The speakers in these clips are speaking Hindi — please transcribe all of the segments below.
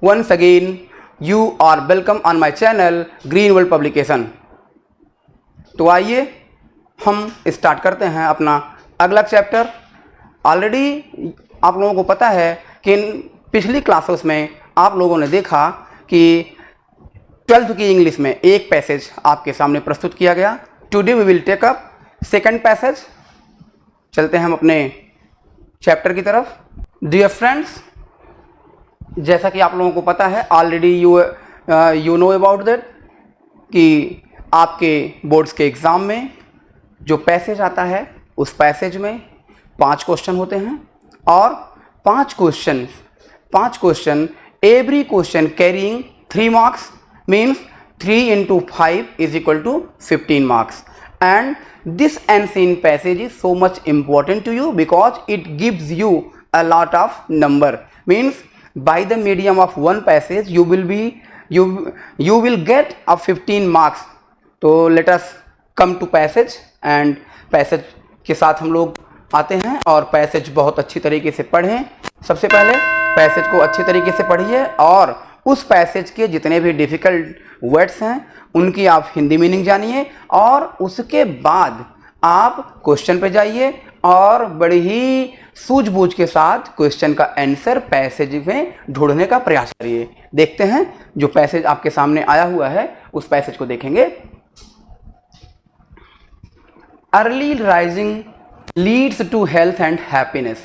once again you are welcome on my channel green world publication. तो आइए हम स्टार्ट करते हैं अपना अगला चैप्टर। ऑलरेडी आप लोगों को पता है कि पिछली क्लासेस में आप लोगों ने देखा कि 12th की इंग्लिश में एक पैसेज आपके सामने प्रस्तुत किया गया। Today we will take up second passage. चलते हैं हम अपने चैप्टर की तरफ। डियर फ्रेंड्स, जैसा कि आप लोगों को पता है already you know about that कि आपके बोर्ड्स के एग्ज़ाम में जो पैसेज आता है उस पैसेज में 5 क्वेश्चन होते हैं और 5 question every question carrying 3 marks means 3 into 5 is equal to 15 marks, and this ancient passage is so much important to you because it gives you a lot of number, means by the medium of one passage you will get a 15 marks. तो let us come to passage, and passage के साथ हम लोग आते हैं और पैसेज बहुत अच्छी तरीके से पढ़ें। सबसे पहले पैसेज को अच्छी तरीके से पढ़िए और उस पैसेज के जितने भी डिफ़िकल्ट वर्ड्स हैं उनकी आप हिंदी मीनिंग जानिए और उसके बाद आप क्वेश्चन पे जाइए और बड़ी ही सूझबूझ के साथ क्वेश्चन का आंसर पैसेज में ढूंढने का प्रयास करिए। देखते हैं जो पैसेज आपके सामने आया हुआ है उस पैसेज को देखेंगे। Early rising leads to health and happiness.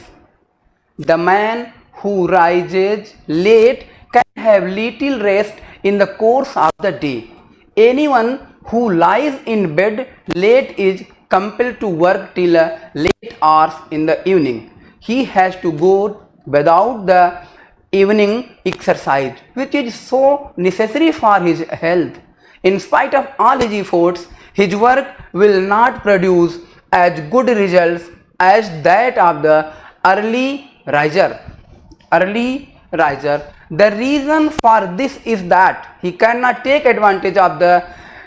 The man who rises late can have little rest in the course of the day. Anyone who lies in bed late is compelled to work till late hours in the evening. He has to go without the evening exercise, which is so necessary for his health. In spite of all his efforts, his work will not produce as good results as that of the early riser. The reason for this is that he cannot take advantage of the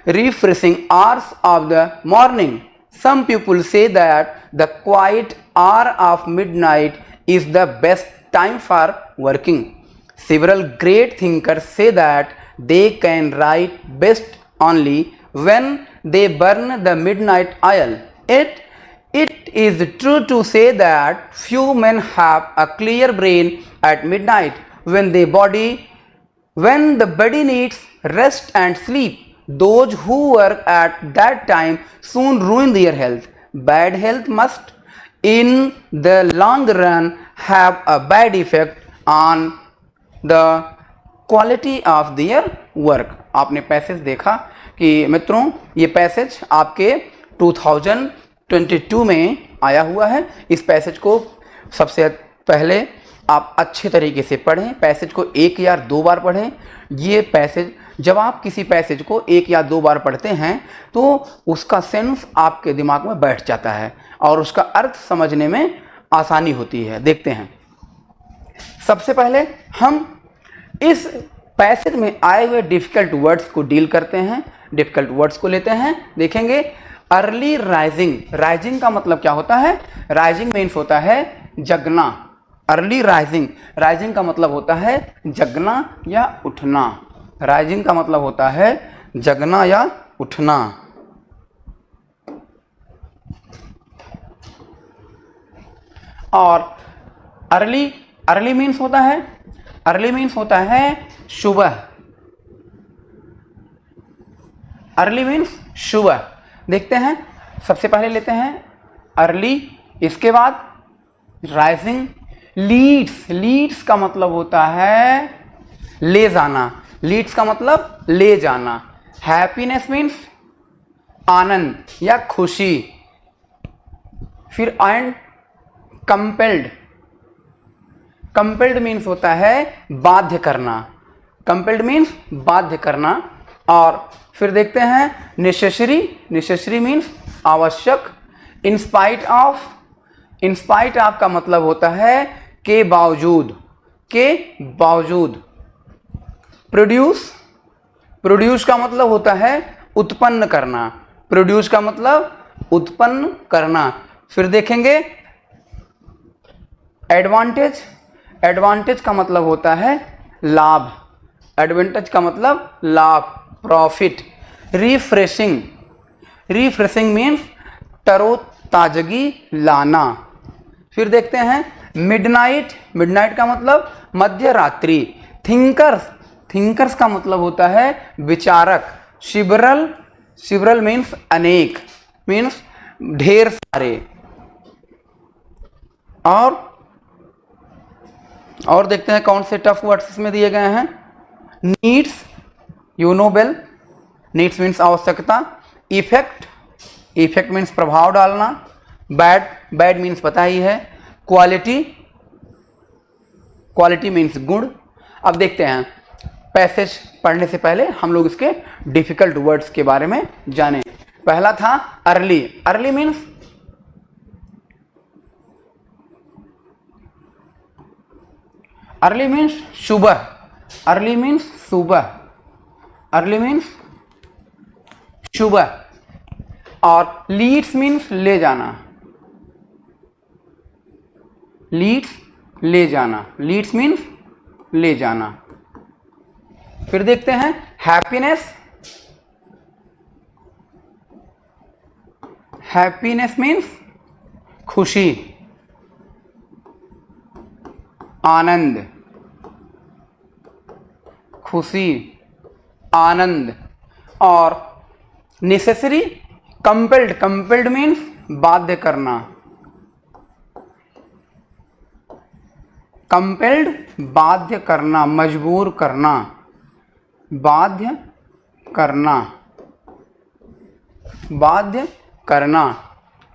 refreshing hours of the morning. Some people say that the quiet hour of midnight is the best time for working. Several great thinkers say that they can write best only when they burn the midnight oil. It is true to say that few men have a clear brain at midnight when the body needs rest and sleep. Those who work at that time soon ruin their health. Bad health must in the long run have a bad effect on the quality of their work. आपने पैसेज देखा कि मित्रों ये पैसेज आपके 2022 में आया हुआ है। इस पैसेज को सबसे पहले आप अच्छे तरीके से पढ़ें, पैसेज को 1 या 2 बार पढ़ें। ये पैसेज जब आप किसी पैसेज को 1 या 2 बार पढ़ते हैं तो उसका सेंस आपके दिमाग में बैठ जाता है और उसका अर्थ समझने में आसानी होती है। देखते हैं, सबसे पहले हम इस पैसेज में आए हुए डिफ़िकल्ट वर्ड्स को डील करते हैं, डिफ़िकल्ट वर्ड्स को लेते हैं। देखेंगे अर्ली राइजिंग का मतलब क्या होता है। राइजिंग मीन्स होता है जगना। अर्ली राइजिंग का मतलब होता है जगना या उठना। राइजिंग का मतलब होता है जगना या उठना। और अर्ली मीन्स होता है सुबह। अर्ली मीन्स सुबह। देखते हैं, सबसे पहले लेते हैं अर्ली, इसके बाद राइजिंग। लीड्स का मतलब होता है ले जाना। लीड्स का मतलब ले जाना। हैप्पीनेस मीन्स आनंद या खुशी। फिर एंड कंपेल्ड मीन्स होता है बाध्य करना। और फिर देखते हैं नेसेसरी मीन्स आवश्यक। इंस्पाइट ऑफ का मतलब होता है के बावजूद। प्रोड्यूस का मतलब होता है उत्पन्न करना। फिर देखेंगे एडवांटेज का मतलब होता है लाभ। एडवांटेज का मतलब लाभ, प्रॉफिट। रिफ्रेशिंग, रिफ्रेशिंग मीन्स तरोताजगी लाना। फिर देखते हैं मिडनाइट, मिडनाइट का मतलब मध्य रात्रि। थिंकर्स, थिंकर्स का मतलब होता है विचारक। शिबरल, शिबरल मीन्स अनेक, मीन्स ढेर सारे। और देखते हैं कौन से टफ वर्ड्स इसमें दिए गए हैं। Needs, you know well, needs means आवश्यकता। इफेक्ट, इफेक्ट मीन्स प्रभाव डालना। बैड, बैड मीन्स पता ही है। क्वालिटी, क्वालिटी मीन्स गुण। अब देखते हैं पैसेज पढ़ने से पहले हम लोग इसके डिफिकल्ट वर्ड्स के बारे में जानें। पहला था early, early means early means सुबह, अर्ली मीन्स सुबह, अर्ली मीन्स सुबह। और लीड्स मीन्स ले जाना, लीड्स ले जाना, लीड्स मीन्स ले जाना। फिर देखते हैं हैप्पीनेस, हैप्पीनेस मीन्स खुशी, आनंद, खुशी, आनंद। और नेसेसरी, कंपेल्ड, कंपेल्ड मीन्स बाध्य करना, कंपेल्ड बाध्य करना, मजबूर करना, बाध्य करना, बाध्य करना।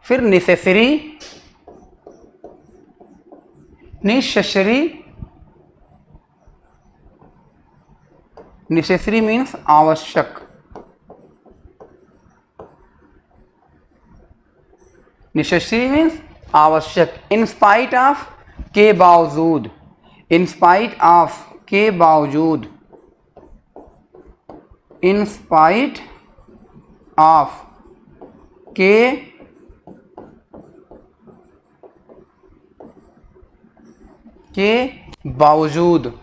फिर नेसेसरी, नेसेसरी, नेसेसरी मीन्स आवश्यक, नेसेसरी मीन्स आवश्यक। इन स्पाइट ऑफ, के बावजूद, इन स्पाइट ऑफ, के बावजूद, इन स्पाइट ऑफ, के बावजूद,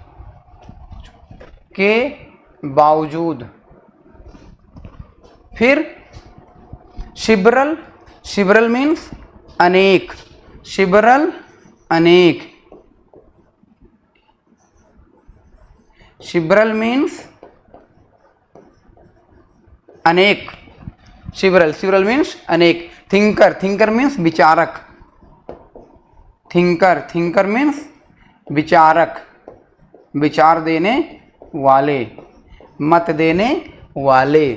के बावजूद। फिर शिबरल, शिबरल मीन्स अनेक, शिबरल अनेक, शिबरल मीन्स अनेक, शिबरल, शिबरल मीन्स अनेक। थिंकर, थिंकर मीन्स विचारक, थिंकर, थिंकर मीन्स विचारक, विचार देने वाले, मत देने वाले।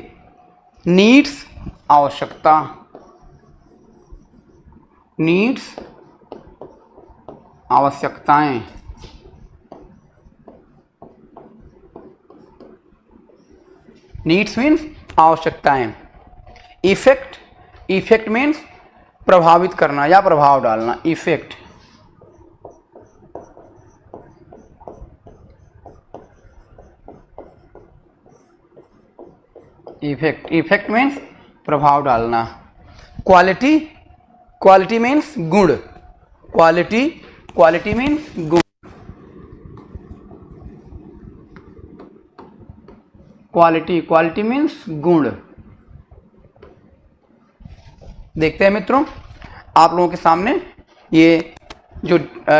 नीड्स, आवश्यकता, नीड्स आवश्यकताएं। नीड्स मीन्स आवश्यकताएं। इफेक्ट, इफेक्ट मीन्स प्रभावित करना या प्रभाव डालना, इफेक्ट। इफेक्ट, इफेक्ट मीन्स प्रभाव डालना। क्वालिटी, क्वालिटी मीन्स गुण, क्वालिटी, क्वालिटी मीन्स गुण, क्वालिटी, क्वालिटी मीन्स गुण। देखते हैं मित्रों, आप लोगों के सामने ये जो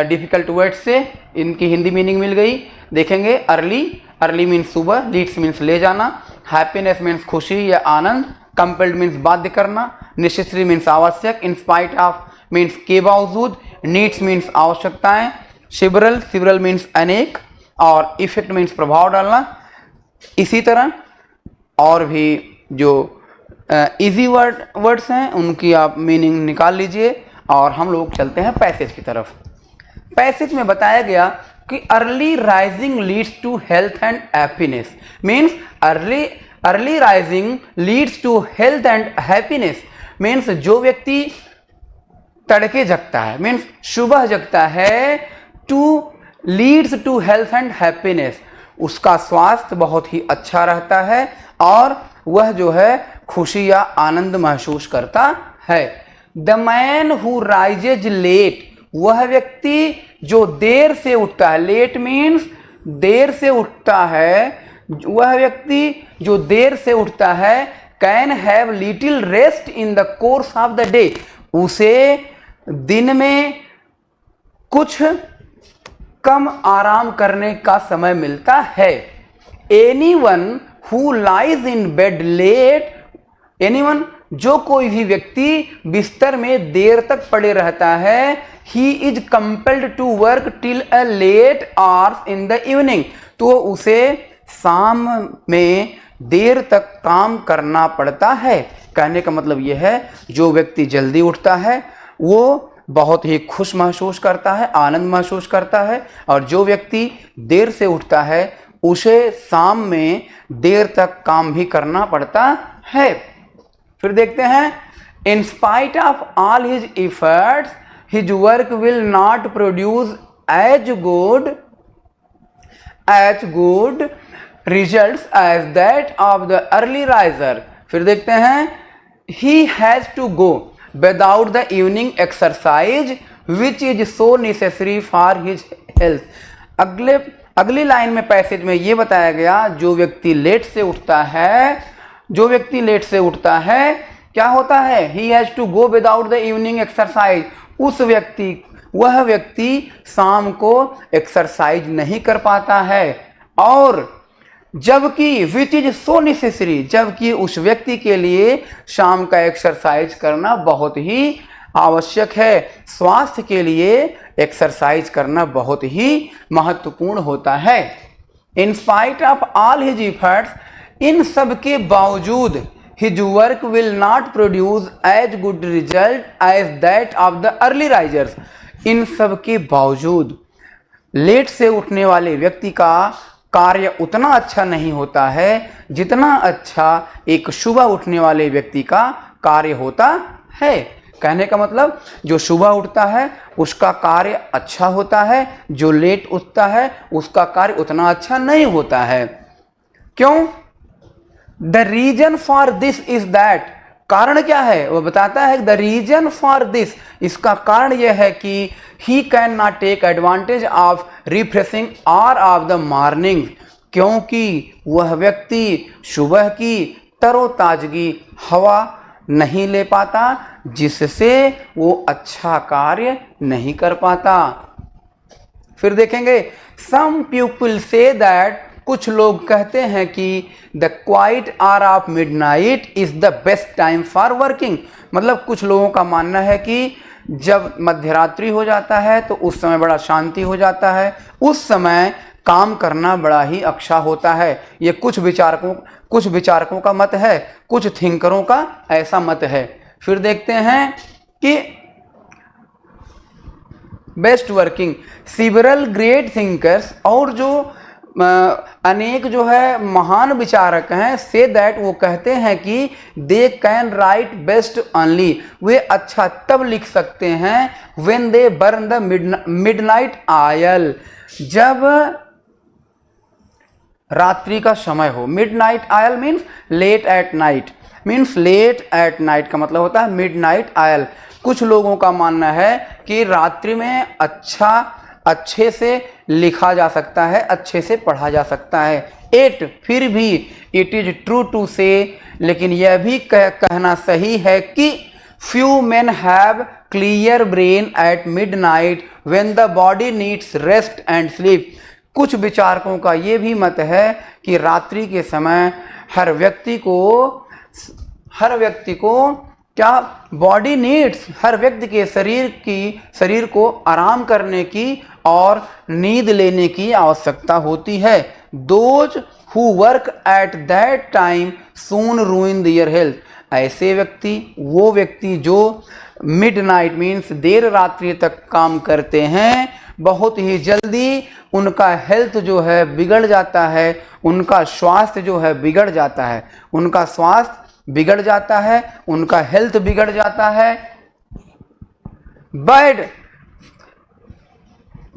डिफिकल्ट वर्ड्स से इनकी हिंदी मीनिंग मिल गई। देखेंगे अर्ली, अर्ली मीन्स सुबह, लीड्स मीन्स ले जाना, हैप्पीनेस मीन्स खुशी या आनंद, कंपेल्ड मीन्स बाध्य करना, नेसेसरी मीन्स आवश्यक, इन स्पाइट ऑफ मीन्स के बावजूद, नीड्स मीन्स आवश्यकताएं, शिबरल, शिबरल मीन्स अनेक, और इफेक्ट मीन्स प्रभाव डालना। इसी तरह और भी जो इजी वर्ड्स हैं उनकी आप मीनिंग निकाल लीजिए और हम लोग चलते हैं पैसेज की तरफ। पैसेज में बताया गया कि early rising leads to health and happiness, means early rising leads to health and happiness, means जो व्यक्ति तड़के जगता है, मीन्स सुबह जगता है, to leads to health and happiness, उसका स्वास्थ्य बहुत ही अच्छा रहता है और वह जो है खुशी या आनंद महसूस करता है। The man who rises late, वह व्यक्ति जो देर से उठता है, लेट मीन्स देर से उठता है, वह व्यक्ति जो देर से उठता है can have little rest in the course of the day, उसे दिन में कुछ कम आराम करने का समय मिलता है। Anyone who lies in bed late, anyone जो कोई भी व्यक्ति बिस्तर में देर तक पड़े रहता है, he is compelled to work till a late hours in the evening, तो उसे शाम में देर तक काम करना पड़ता है। कहने का मतलब यह है जो व्यक्ति जल्दी उठता है वो बहुत ही खुश महसूस करता है, आनंद महसूस करता है, और जो व्यक्ति देर से उठता है उसे शाम में देर तक काम भी करना पड़ता है। फिर देखते हैं, in spite of all his efforts his work will not produce as good results as that of the early riser. फिर देखते हैं, he has to go without the evening exercise which is so necessary for his health. अगली लाइन में पैसेज में ये बताया गया जो व्यक्ति लेट से उठता है क्या होता है, he has to go without the evening exercise, वह व्यक्ति शाम को एक्सरसाइज नहीं कर पाता है, और जबकि विच इज सो नेसेसरी, जबकि उस व्यक्ति के लिए शाम का एक्सरसाइज करना बहुत ही आवश्यक है। स्वास्थ्य के लिए एक्सरसाइज करना बहुत ही महत्वपूर्ण होता है। In spite of all his efforts, इन सब के बावजूद his work will not produce as good result as that of the early risers. इन सब के बावजूद लेट से उठने वाले व्यक्ति का कार्य उतना अच्छा नहीं होता है जितना अच्छा एक सुबह उठने वाले व्यक्ति का कार्य होता है। कहने का मतलब जो सुबह उठता है उसका कार्य अच्छा होता है, जो लेट उठता है उसका कार्य उतना अच्छा नहीं होता है। क्यों? The reason for this is that, कारण क्या है वो बताता है। द रीजन फॉर दिस, इसका कारण यह है कि he can not take advantage of refreshing hour of the morning, क्योंकि वह व्यक्ति सुबह की तरोताजगी हवा नहीं ले पाता, जिससे वो अच्छा कार्य नहीं कर पाता। फिर देखेंगे, सम पीपल से दैट, कुछ लोग कहते हैं कि the quite hour of midnight is the best time for working, मतलब कुछ लोगों का मानना है कि जब मध्यरात्रि हो जाता है तो उस समय बड़ा शांति हो जाता है, उस समय काम करना बड़ा ही अच्छा होता है। ये कुछ विचारकों का मत है, कुछ थिंकरों का ऐसा मत है। फिर देखते हैं कि best working, several great thinkers, और जो अनेक जो है महान विचारक हैं, से दैट, वो कहते हैं कि they can write best only, वे अच्छा तब लिख सकते हैं when they burn the midnight oil, जब रात्रि का समय हो। Midnight oil means late at night, late at night का मतलब होता है मिडनाइट ऑयल। कुछ लोगों का मानना है कि रात्रि में अच्छे से लिखा जा सकता है, अच्छे से पढ़ा जा सकता है। फिर भी इट इज ट्रू टू से, लेकिन यह भी कहना सही है कि few men have clear brain at midnight when the body needs rest and sleep. कुछ विचारकों का ये भी मत है कि रात्रि के समय हर व्यक्ति को क्या बॉडी नीड्स, हर व्यक्ति के शरीर को आराम करने की और नींद लेने की आवश्यकता होती है। Those who work at that time soon रूइन their health, ऐसे वो व्यक्ति जो मिडनाइट मीन्स देर रात्रि तक काम करते हैं, बहुत ही जल्दी उनका हेल्थ जो है बिगड़ जाता है, उनका स्वास्थ्य जो है बिगड़ जाता है, उनका स्वास्थ्य बिगड़ जाता है, उनका हेल्थ बिगड़ जाता है।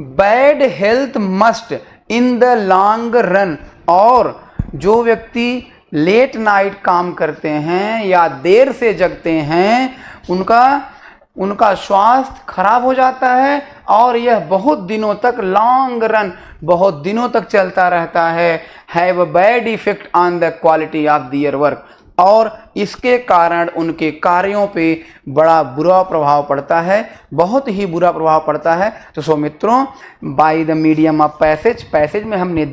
Bad health must in the long run, और जो व्यक्ति लेट नाइट काम करते हैं या देर से जगते हैं उनका स्वास्थ्य खराब हो जाता है और यह बहुत दिनों तक, लॉन्ग रन, बहुत दिनों तक चलता रहता है, have a bad effect on the quality of their work, और इसके कारण उनके कार्यों पे बड़ा बुरा प्रभाव पड़ता है, बहुत ही बुरा प्रभाव पड़ता है। तो सो मित्रों, bye the medium of passage, passage में हमने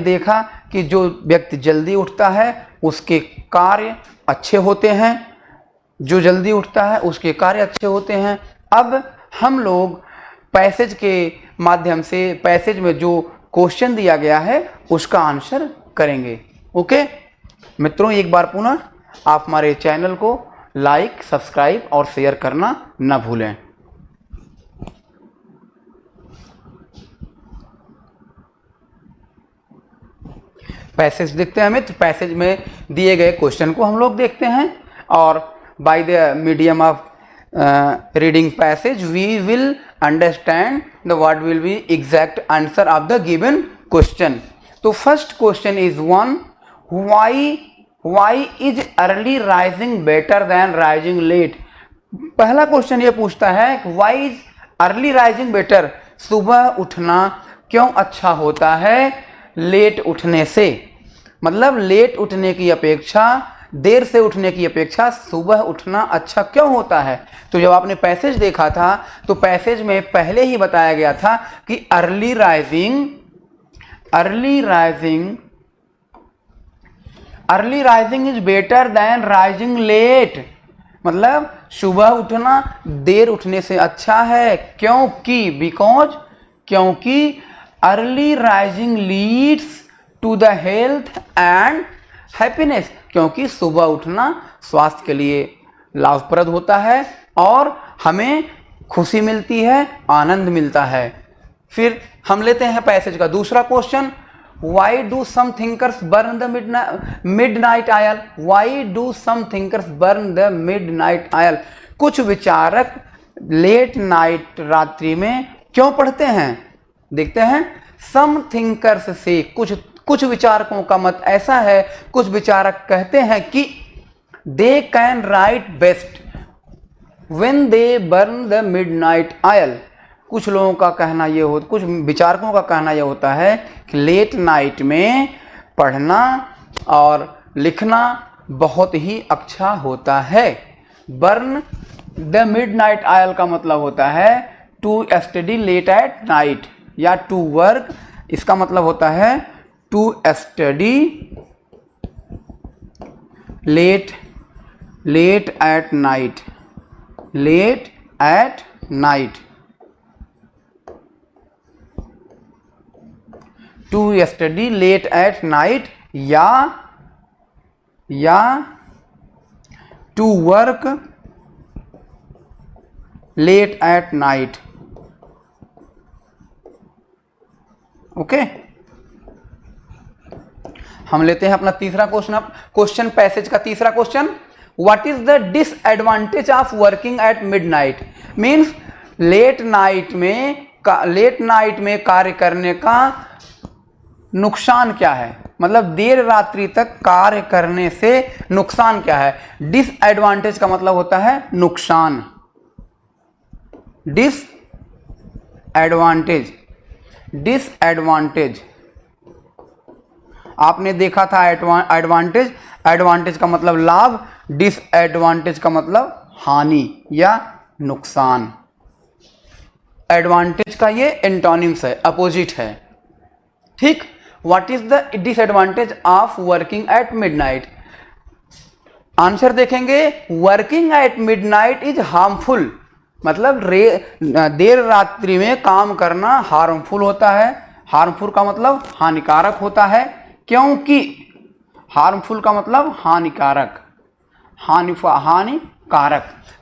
देखा कि जो व्यक्ति जल्दी उठता है उसके कार्य अच्छे होते हैं, जो जल्दी उठता है उसके कार्य अच्छे होते हैं। अब हम लोग पैसेज के माध्यम से, पैसेज में जो क्वेश्चन दिया गया है उसका आंसर करेंगे। ओके मित्रों, एक बार पुनः आप हमारे चैनल को लाइक, सब्सक्राइब और शेयर करना न भूलें। पैसेज देखते हैं मित्र। पैसेज में दिए गए क्वेश्चन को हम लोग देखते हैं, और by the medium of reading passage we will understand the what will be exact answer of the given question. तो first question is one, why is early rising better than rising late. पहला क्वेश्चन ये पूछता है कि why is early rising better, सुबह उठना क्यों अच्छा होता है लेट उठने से। मतलब लेट उठने की अपेक्षा, देर से उठने की अपेक्षा सुबह उठना अच्छा क्यों होता है। तो जब आपने पैसेज देखा था तो पैसेज में पहले ही बताया गया था कि early rising is better than rising late. मतलब सुबह उठना देर उठने से अच्छा है, क्योंकि early rising leads to the health and happiness, क्योंकि सुबह उठना स्वास्थ्य के लिए लाभप्रद होता है और हमें खुशी मिलती है, आनंद मिलता है। फिर हम लेते हैं पैसेज का दूसरा question, why do some thinkers burn the midnight oil. Why do some thinkers burn the midnight oil. कुछ विचारक लेट नाइट, रात्रि में क्यों पढ़ते हैं। देखते हैं, सम थिंकर्स से कुछ विचारकों का मत ऐसा है, कुछ विचारक कहते हैं कि they can write best when they burn the midnight oil. कुछ लोगों का कहना ये हो, कुछ विचारकों का कहना यह होता है कि लेट नाइट में पढ़ना और लिखना बहुत ही अच्छा होता है। बर्न द मिडनाइट ऑयल का मतलब होता है to study late at night या टू वर्क, इसका मतलब होता है to study late at night, late at night, to study late at night या to work late at night. Okay, हम लेते हैं अपना तीसरा क्वेश्चन पैसेज का तीसरा question, what is the disadvantage of working at midnight. Means late night में कार्य करने का नुकसान क्या है, मतलब देर रात्रि तक कार्य करने से नुकसान क्या है। डिसएडवांटेज का मतलब होता है नुकसान, डिसएडवांटेज। आपने देखा था एडवांटेज का मतलब लाभ, डिसएडवांटेज का मतलब हानि या नुकसान। एडवांटेज का ये एंटोनिम्स है, अपोजिट है। ठीक, what is the disadvantage of working at midnight. Answer देखेंगे, working at midnight is harmful, मतलब देर रात्रि में काम करना हार्मफुल होता है। हार्मफुल का मतलब हानिकारक होता है, क्योंकि हार्मफुल का मतलब हानिकारक,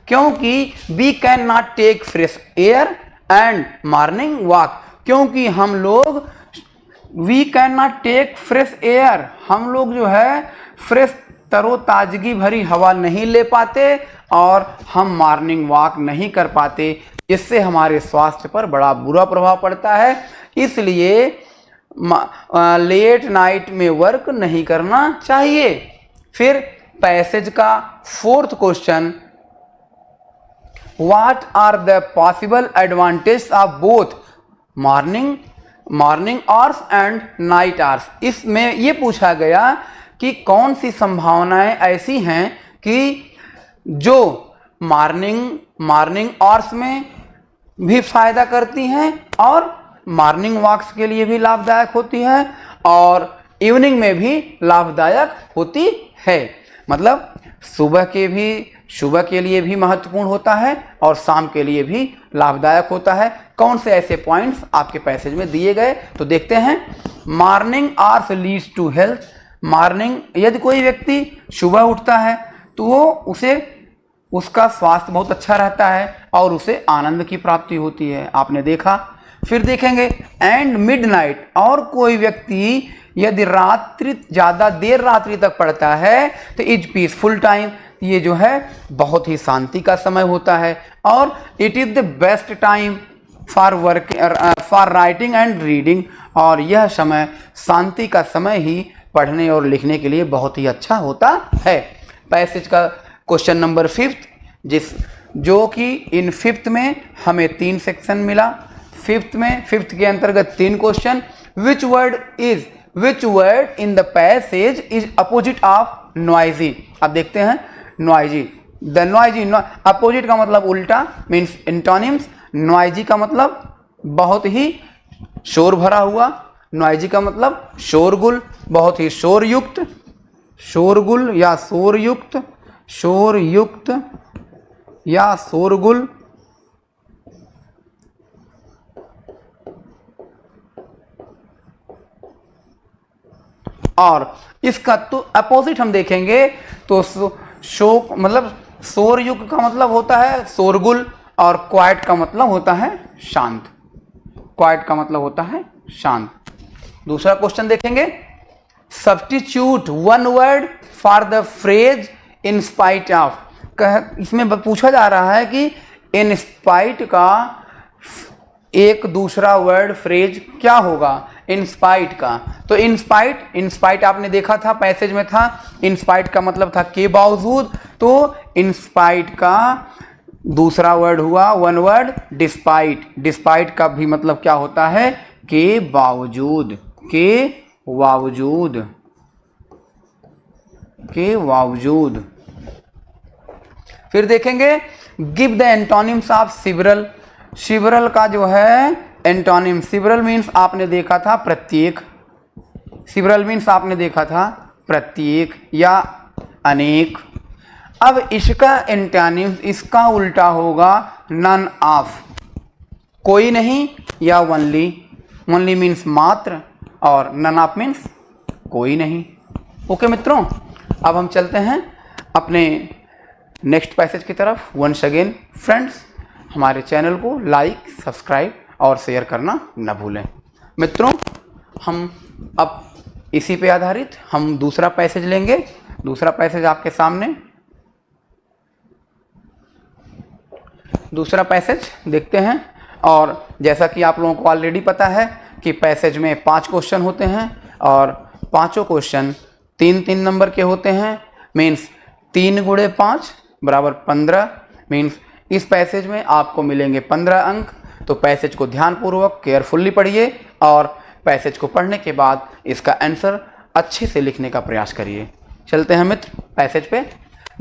क्योंकि we can not take fresh air and morning walk. क्योंकि हम लोग we can not take fresh air, हम लोग जो है फ्रेश तरोताजगी भरी हवा नहीं ले पाते और हम मॉर्निंग वॉक नहीं कर पाते, इससे हमारे स्वास्थ्य पर बड़ा बुरा प्रभाव पड़ता है। इसलिए लेट नाइट में वर्क नहीं करना चाहिए। फिर पैसेज का fourth question, what are the possible advantage of both morning hours and night hours. इसमें ये पूछा गया कि कौन सी संभावनाएं ऐसी हैं कि जो मॉर्निंग आवर्स में भी फायदा करती हैं और मॉर्निंग वॉक्स के लिए भी लाभदायक होती है और इवनिंग में भी लाभदायक होती है। मतलब सुबह के लिए भी महत्वपूर्ण होता है और शाम के लिए भी लाभदायक होता है। कौन से ऐसे पॉइंट्स आपके पैसेज में दिए गए तो देखते हैं। Morning hours leads to health. Morning, यदि कोई व्यक्ति सुबह उठता है तो उसका स्वास्थ्य बहुत अच्छा रहता है और उसे आनंद की प्राप्ति होती है, आपने देखा। फिर देखेंगे एंड मिडनाइट, और कोई व्यक्ति यदि रात्रि ज़्यादा देर रात्रि तक पढ़ता है तो इज पीसफुल टाइम, ये जो है बहुत ही शांति का समय होता है और it is the best time for writing and reading, और यह समय शांति का समय ही पढ़ने और लिखने के लिए बहुत ही अच्छा होता है। पैसेज का क्वेश्चन नंबर 5, जो कि इन 5th में हमें 3 सेक्शन मिला। 5th के अंतर्गत 3 question. Which word in the passage is opposite of noisy. अब देखते हैं नॉइजी। द नॉइजी, अपोजिट का मतलब उल्टा, मीन्स एंटोनिम्स। नॉइजी का मतलब बहुत ही शोर भरा हुआ, नॉइजी का मतलब शोरगुल, बहुत ही शोरयुक्त, शोरगुल या शोरयुक्त, शोरयुक्त या शोरगुल। और इसका तो अपोजिट हम देखेंगे तो शोक मतलब शोरयुक्त का मतलब होता है शोरगुल और क्वाइट का मतलब होता है शांत। क्वाइट का मतलब होता है शांत। दूसरा क्वेश्चन देखेंगे। Substitute one word for the phrase in spite of. इसमें पूछा जा रहा है कि इन स्पाइट का एक दूसरा वर्ड फ्रेज क्या होगा इन स्पाइट का। तो इन स्पाइट आपने देखा था, पैसेज में था। इन स्पाइट का मतलब था के बावजूद, तो इन स्पाइट का दूसरा वर्ड हुआ वन वर्ड डिस्पाइट। डिस्पाइट का भी मतलब क्या होता है के बावजूद, के बावजूद, के बावजूद। फिर देखेंगे गिव द एंटोनिम्स ऑफ सिबरल। सिबरल का जो है एंटोनिम, सिबरल मीन्स आपने देखा था प्रत्येक, सिबरल मीन्स आपने देखा था प्रत्येक या अनेक। अब इसका एंटोनिम्स, इसका उल्टा होगा नन ऑफ, कोई नहीं या ओनली। ओनली मीन्स मात्र और नन ऑफ मीन्स कोई नहीं। ओके मित्रों, अब हम चलते हैं अपने नेक्स्ट पैसेज की तरफ। वंस अगेन फ्रेंड्स, हमारे चैनल को लाइक, सब्सक्राइब और शेयर करना न भूलें। मित्रों, हम अब इसी पे आधारित हम दूसरा पैसेज लेंगे। दूसरा पैसेज आपके सामने, दूसरा पैसेज देखते हैं। और जैसा कि आप लोगों को ऑलरेडी पता है कि पैसेज में 5 क्वेश्चन होते हैं और पांचों क्वेश्चन 3-3 नंबर के होते हैं। मीन्स 3 × 5 = 15। मीन्स इस पैसेज में आपको मिलेंगे 15 अंक। तो पैसेज को ध्यानपूर्वक केयरफुल्ली पढ़िए और पैसेज को पढ़ने के बाद इसका आंसर अच्छे से लिखने का प्रयास करिए। चलते हैं मित्र पैसेज पे।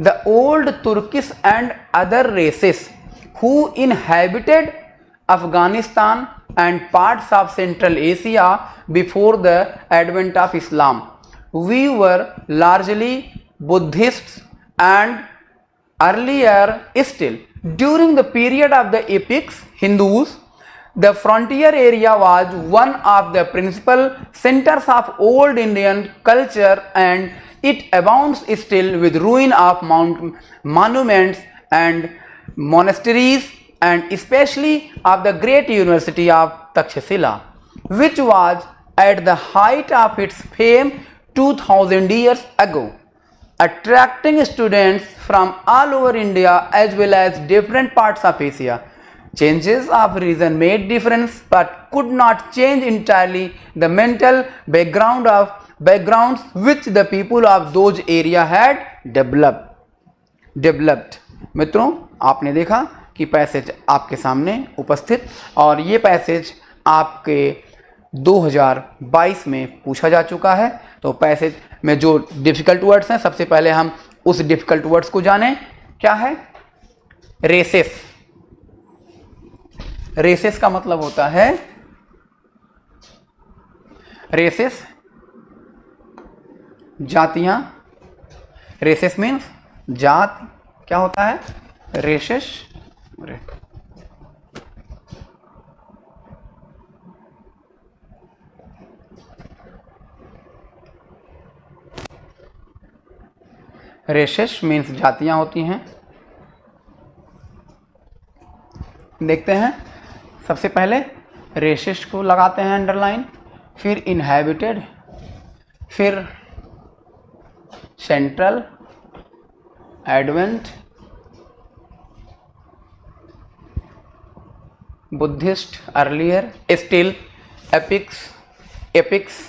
The old Turkish and other races who inhabited Afghanistan and parts of Central Asia before the advent of Islam. We were largely Buddhists and earlier still. During the period of the epics, Hindus, the frontier area was one of the principal centers of old Indian culture, and it abounds still with ruin of monuments and monasteries, and especially of the great university of Takshashila, which was at the height of its fame 2000 years ago, attracting students from all over India as well as different parts of Asia. Changes of region made difference but could not change entirely the mental backgrounds which the people of those area had developed. मित्रों, आपने देखा कि पैसेज आपके सामने उपस्थित, और ये पैसेज आपके 2022 में पूछा जा चुका है। तो पैसेज में जो डिफ़िकल्ट वर्ड्स हैं, सबसे पहले हम उस डिफ़िकल्ट वर्ड्स को जानें। क्या है? रेसेस। रेसेस का मतलब होता है, रेसेस जातियां। रेसेस मीन्स जात। क्या होता है? रेसेस। रेसेस मीन्स जातियां होती हैं। देखते हैं, सबसे पहले रेसेस को लगाते हैं अंडरलाइन, फिर इनहैबिटेड, फिर central, advent, Buddhist, earlier, still, epics, epics,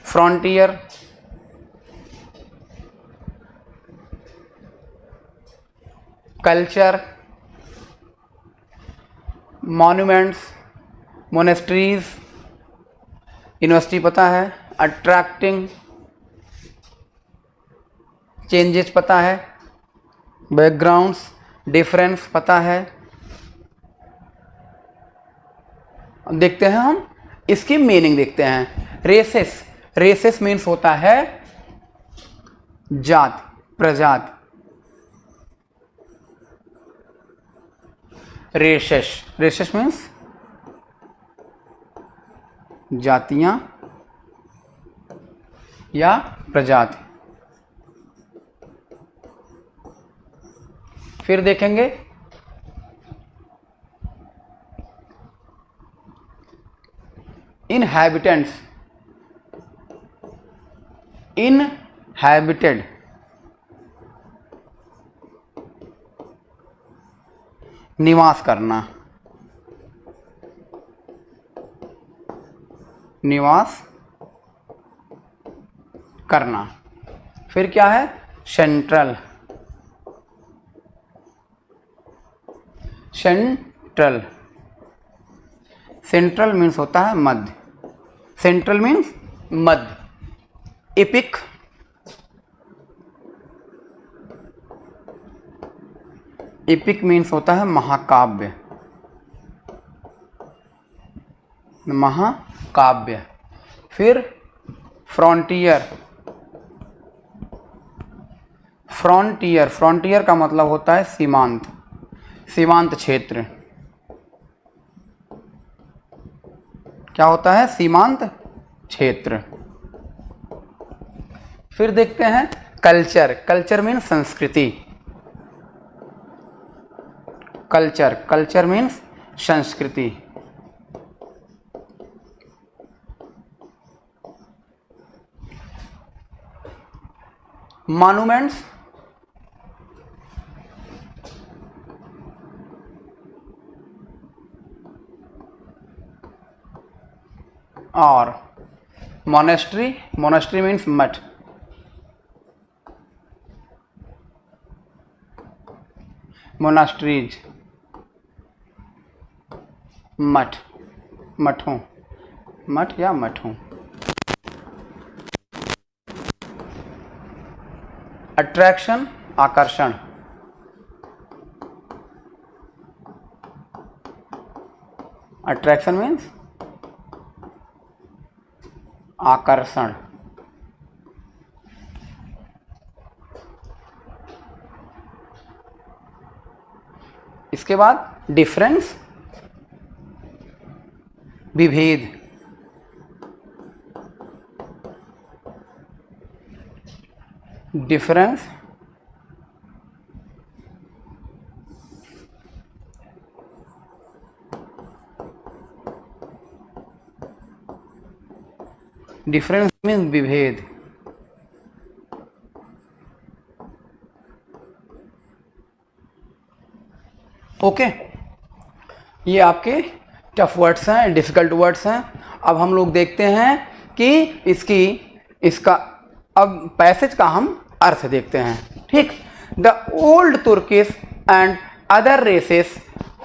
frontier, culture, monuments, monasteries, university पता है, अट्रैक्टिंग, चेंजेस पता है, बैकग्राउंड्स, डिफरेंस पता है। देखते हैं हम इसकी मीनिंग देखते हैं। रेसेस, रेसेस मीन्स होता है जात, प्रजात। रेसेस, रेसेस मीन्स जातियां या प्रजाति। फिर देखेंगे इनहैबिटेंट्स, इनहैबिटेड, निवास करना, निवास करना। फिर क्या है? सेंट्रल, सेंट्रल, सेंट्रल मीन्स होता है मध्य, सेंट्रल मीन्स मध्य। एपिक, एपिक मीन्स होता है महाकाव्य, महाकाव्य। फिर फ्रंटियर, फ्रंटियर, फ्रंटियर का मतलब होता है सीमांत, सीमांत क्षेत्र। क्या होता है? सीमांत क्षेत्र। फिर देखते हैं कल्चर, कल्चर मीन्स संस्कृति, कल्चर, कल्चर मीन्स संस्कृति। मॉन्यूमेंट्स, और मोनेस्ट्री, मोनेस्ट्री मीन्स मठ, मोनास्ट्रीज, मठ, मठों, मठ या मठों। अट्रैक्शन, आकर्षण, अट्रैक्शन मीन्स आकर्षण। इसके बाद डिफरेंस, विभेद, डिफरेंस, डिफरेंस मीन्स विभेद। ओके, ये आपके टफ वर्ड्स हैं, डिफ़िकल्ट वर्ड्स हैं। अब हम लोग देखते हैं कि इसका अब पैसेज का हम अर्थ देखते हैं। ठीक, the old Turkish and other races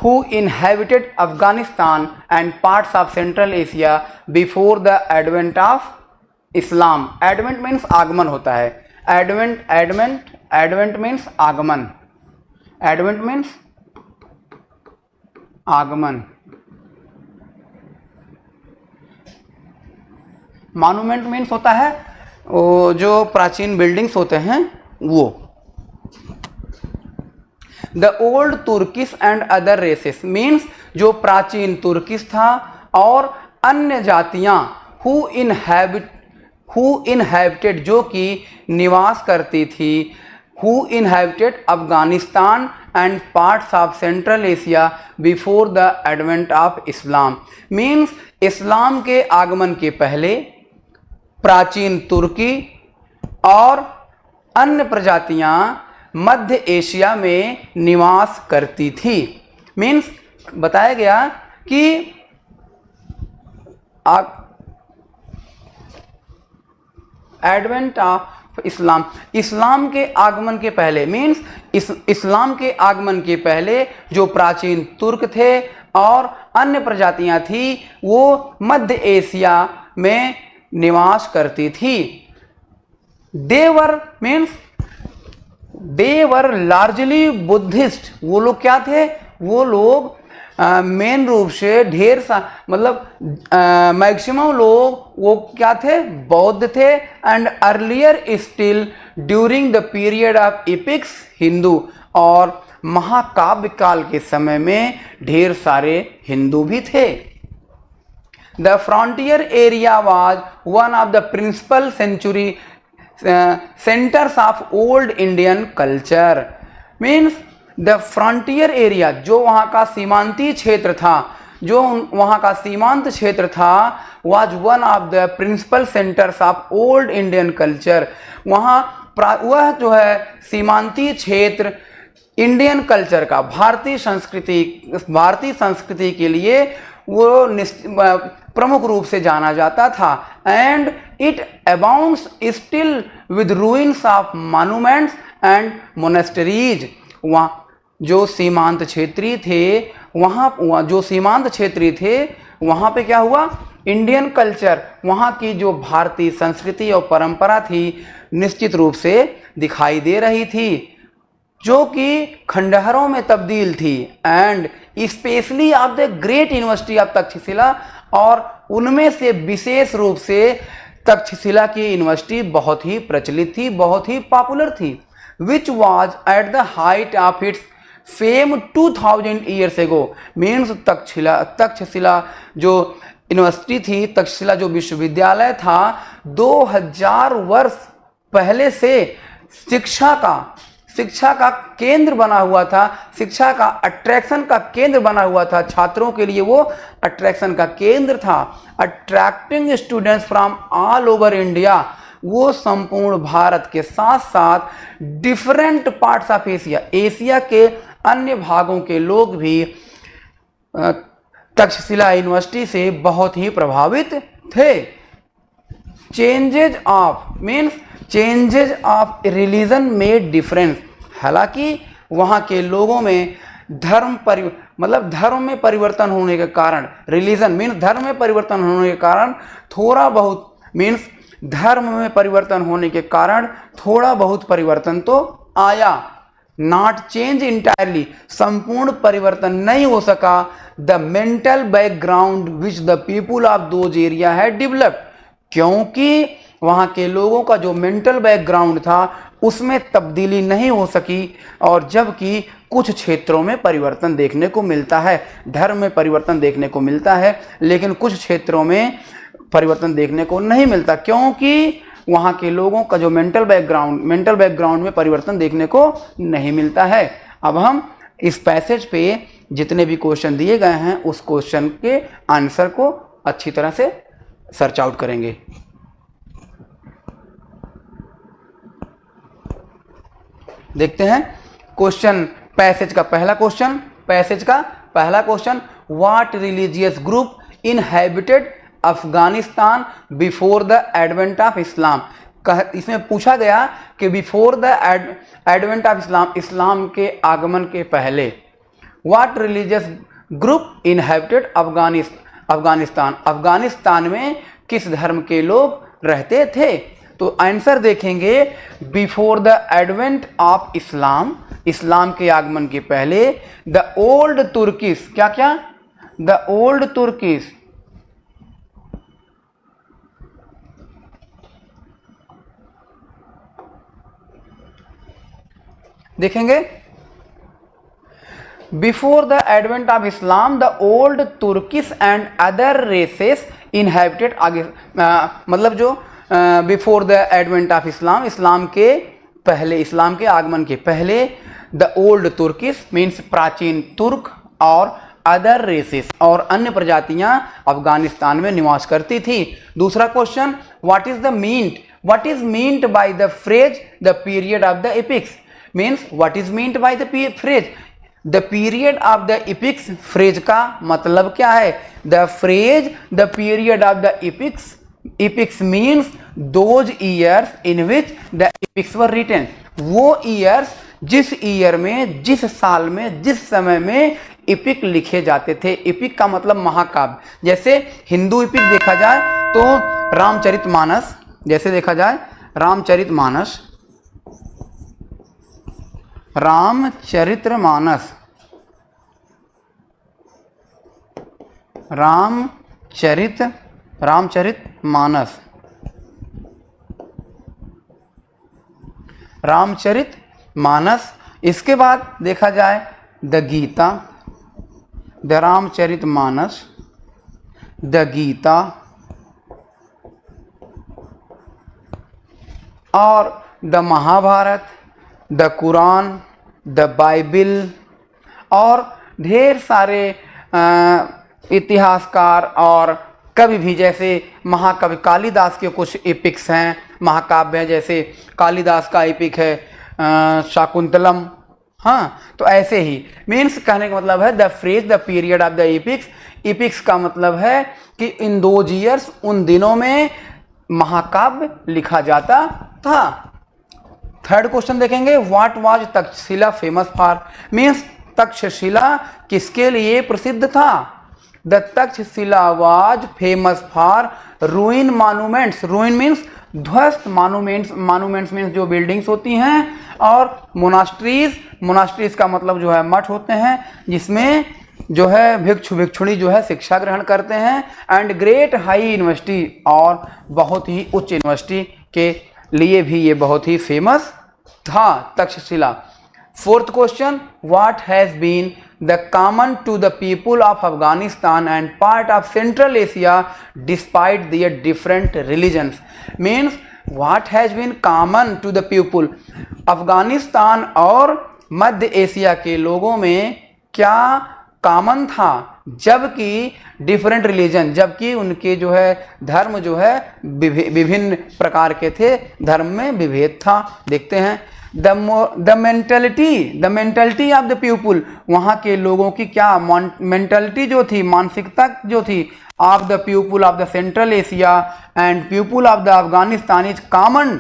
who inhabited Afghanistan and parts of Central Asia before the advent of Islam. Advent means आगमन होता है. Advent means आगमन. Advent means आगमन. मॉन्यूमेंट मीन्स होता है वो जो प्राचीन बिल्डिंग्स होते हैं वो. The old Turkish and other races means जो प्राचीन तुर्किश था और अन्य जातियां हु इनहैबिटेड जो कि निवास करती थी, who inhabited Afghanistan and parts of central Asia before the advent of Islam. Means Islam के आगमन के पहले प्राचीन तुर्की और अन्य प्रजातियां मध्य एशिया में निवास करती थी. मीन्स बताया गया कि एडवेंट ऑफ इस्लाम, इस्लाम के आगमन के पहले मीन्स इस्लाम के आगमन के पहले जो प्राचीन तुर्क थे और अन्य प्रजातियां थी वो मध्य एशिया में निवास करती थी. देवर लार्जली बुद्धिस्ट. वो लोग क्या थे? वो लोग मेन रूप से ढेर सा मतलब मैक्सिमम लोग वो क्या थे? बौद्ध थे. And earlier still during the period of epics Hindu. और महाकाव्य काल के समय में ढेर सारे हिंदू भी थे. The frontier area was one of the principal centres of old Indian culture. Means the frontier area जो वहाँ का सीमांतीय क्षेत्र था, जो वहाँ का सीमांत क्षेत्र था was one of the principal centres of old Indian culture. वहाँ वह जो है सीमांतीय क्षेत्र इंडियन कल्चर का, भारतीय संस्कृति के लिए वो प्रमुख रूप से जाना जाता था. And it abounds still with ruins of monuments and monasteries. वहाँ जो सीमांत क्षेत्रीय थे वहाँ पे क्या हुआ? इंडियन कल्चर, वहाँ की जो भारतीय संस्कृति और परंपरा थी निश्चित रूप से दिखाई दे रही थी, जो कि खंडहरों में तब्दील थी. And specially of the great university of Takshashila, और उनमें से विशेष रूप से तक्षशिला की यूनिवर्सिटी बहुत ही प्रचलित थी, बहुत ही पॉपुलर थी. Which was at the height of its fame 2000 years ago. Means Takshashila जो यूनिवर्सिटी थी, तक्षशिला जो विश्वविद्यालय था 2000 वर्ष पहले से शिक्षा का केंद्र बना हुआ था, शिक्षा का अट्रैक्शन का केंद्र बना हुआ था. छात्रों के लिए वो अट्रैक्शन का केंद्र था. Attracting students from all over India. वो संपूर्ण भारत के साथ साथ डिफरेंट पार्ट्स ऑफ एशिया के अन्य भागों के लोग भी तक्षशिला यूनिवर्सिटी से बहुत ही प्रभावित थे. Changes of religion made difference. हालांकि वहाँ के लोगों में धर्म में परिवर्तन होने के कारण, रिलीजन मीन्स धर्म में परिवर्तन होने के कारण थोड़ा बहुत परिवर्तन तो आया. नॉट चेंज इंटायरली, संपूर्ण परिवर्तन नहीं हो सका. The mental background which the people of those area है डेवलप्ड. क्योंकि वहाँ के लोगों का जो मेंटल बैकग्राउंड था उसमें तब्दीली नहीं हो सकी. और जबकि कुछ क्षेत्रों में परिवर्तन देखने को मिलता है, धर्म में परिवर्तन देखने को मिलता है, लेकिन कुछ क्षेत्रों में परिवर्तन देखने को नहीं मिलता, क्योंकि वहाँ के लोगों का जो मेंटल बैकग्राउंड में परिवर्तन देखने को नहीं मिलता है. अब हम इस पैसेज पे जितने भी क्वेश्चन दिए गए हैं उस क्वेश्चन के आंसर को अच्छी तरह से सर्च आउट करेंगे. देखते हैं क्वेश्चन, पैसेज का पहला question. What religious group inhabited Afghanistan before the advent of Islam. इसमें पूछा गया कि before the advent of Islam, Islam के आगमन के पहले, what religious group inhabited Afghanistan, Afghanistan में किस धर्म के लोग रहते थे। तो आंसर देखेंगे before the advent of Islam, Islam के आगमन के पहले, द ओल्ड तुर्किस, क्या क्या, द ओल्ड तुर्किस, देखेंगे before the advent of Islam the old Turkis and other races inhabited, आगे मतलब जो before the advent of Islam, Islam के पहले, इस्लाम के आगमन के पहले, द ओल्ड तुर्किस मीन्स प्राचीन तुर्क और अदर रेसेस और अन्य प्रजातियां अफगानिस्तान में निवास करती थी। दूसरा question, what is meant by the phrase the period of the epics, means what is meant by the phrase the period of the epics, phrase का मतलब क्या है, the phrase the period of the epics means those years in which the epics were written, वो ईयर्स जिस ईयर में, जिस साल में, जिस समय में एपिक लिखे जाते थे। एपिक का मतलब महाकाव्य, जैसे हिंदू एपिक देखा जाए तो रामचरितमानस, जैसे देखा जाए रामचरितमानस, रामचरितमानस, रामचरितमानस। इसके बाद देखा जाए the Gita, the Ramcharitmanas, the Gita, और the Mahabharata, the Quran, the Bible, और ढेर सारे इतिहासकार और कवि भी, जैसे महाकवि कालिदास के कुछ एपिक्स हैं, महाकाव्य हैं, जैसे कालिदास का एपिक है शाकुंतलम। हाँ, तो ऐसे ही मीन्स कहने का मतलब है the phrase the period of the epics, epics का मतलब है कि इन दो ईयर्स, उन दिनों में महाकाव्य लिखा जाता था। थर्ड क्वेश्चन देखेंगे, what was Takshashila famous for, means Takshashila किसके लिए प्रसिद्ध था। The Takshashila was famous for रूइन monuments, रूइन means ध्वस्त, मॉन्यूमेंट्स मीन्स जो बिल्डिंग्स होती हैं, और मोनास्ट्रीज का मतलब जो है मठ होते हैं, जिसमें जो है भिक्षुणी जो है शिक्षा ग्रहण करते हैं, एंड ग्रेट हाई यूनिवर्सिटी, और बहुत ही उच्च यूनिवर्सिटी के लिए भी ये बहुत ही फेमस था Takshashila. Fourth question, what has been the common to the people of Afghanistan and part of central Asia despite their different religions, means what has been common to the people, Afghanistan और मध्य एशिया के लोगों में क्या कॉमन था, जबकि डिफरेंट रिलीजन, जबकि उनके जो है धर्म जो है विभिन्न प्रकार के थे, धर्म में विभेद था। देखते हैं the mentality of the people, वहाँ के लोगों की क्या मेंटेलिटी जो थी, मानसिकता जो थी, of the people of the central Asia and people of the Afghanistan is common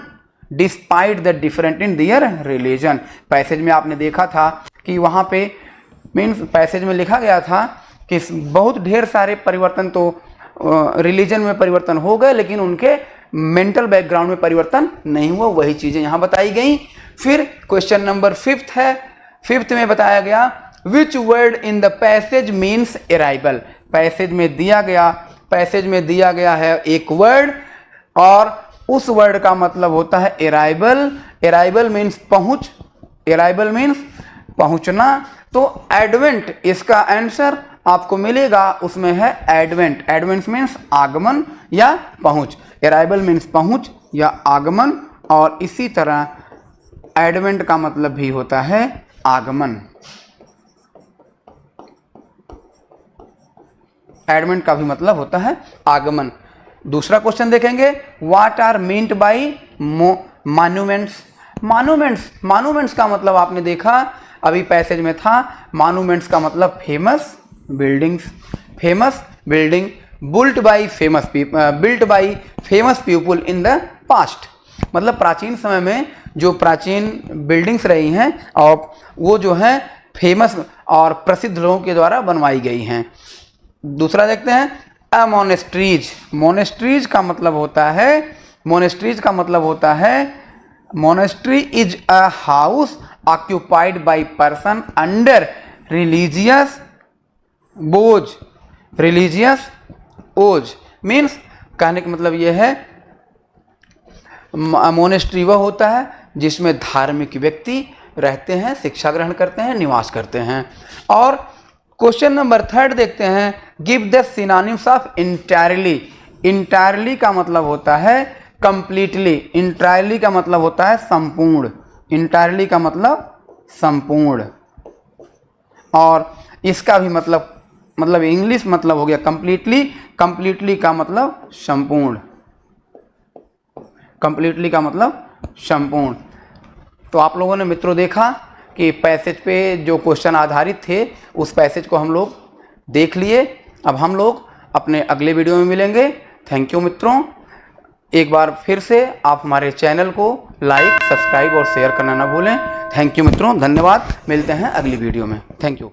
despite the different in their religion. Passage में आपने देखा था कि वहाँ पे मीन्स पैसेज में लिखा गया था कि बहुत ढेर सारे परिवर्तन तो रिलीजन में परिवर्तन हो गए, लेकिन उनके मेंटल बैकग्राउंड में परिवर्तन नहीं हुआ, वही चीज़ें यहाँ बताई गई। फिर क्वेश्चन नंबर 5 है, 5th में बताया गया which word in the passage means arrival, passage में दिया गया है एक वर्ड, और उस वर्ड का मतलब होता है अराइवल। अराइवल मीन्स पहुँच, अराइवल मीन्स पहुँचना। तो एडवेंट इसका आंसर आपको मिलेगा, उसमें है एडवेंट, एडवेंट मीन्स आगमन या पहुँच, अराइवल मीन्स पहुँच या आगमन, और इसी तरह एडवेंट का मतलब भी होता है आगमन, एडवेंट का भी मतलब होता है आगमन। दूसरा क्वेश्चन देखेंगे, what are meant by monuments, monuments का मतलब आपने देखा अभी पैसेज में था, मॉन्यूमेंट्स का मतलब famous buildings, famous building built by famous people in the past. मतलब प्राचीन समय में जो प्राचीन बिल्डिंग्स रही हैं और वो जो है फेमस और प्रसिद्ध लोगों के द्वारा बनवाई गई हैं। दूसरा देखते हैं अ मोनेस्ट्रीज। मोनेस्ट्रीज का मतलब होता है monastery is a house occupied by person under religious ओज। मीन्स कहने का मतलब ये है मोनेस्ट्री वह होता है जिसमें धार्मिक व्यक्ति रहते हैं, शिक्षा ग्रहण करते हैं, निवास करते हैं। और क्वेश्चन नंबर 3 देखते हैं, give the synonyms of entirely. Entirely का मतलब होता है कंप्लीटली, इंटायरली का मतलब होता है संपूर्ण, इंटायरली का मतलब संपूर्ण। और इसका भी मतलब इंग्लिश मतलब हो गया कंप्लीटली, कंप्लीटली का मतलब संपूर्ण, कंप्लीटली का मतलब संपूर्ण। तो आप लोगों ने मित्रों देखा कि पैसेज पे जो क्वेश्चन आधारित थे उस पैसेज को हम लोग देख लिए। अब हम लोग अपने अगले वीडियो में मिलेंगे। थैंक यू मित्रों। एक बार फिर से आप हमारे चैनल को लाइक, सब्सक्राइब और शेयर करना ना भूलें। थैंक यू मित्रों, धन्यवाद। मिलते हैं अगली वीडियो में। Thank you.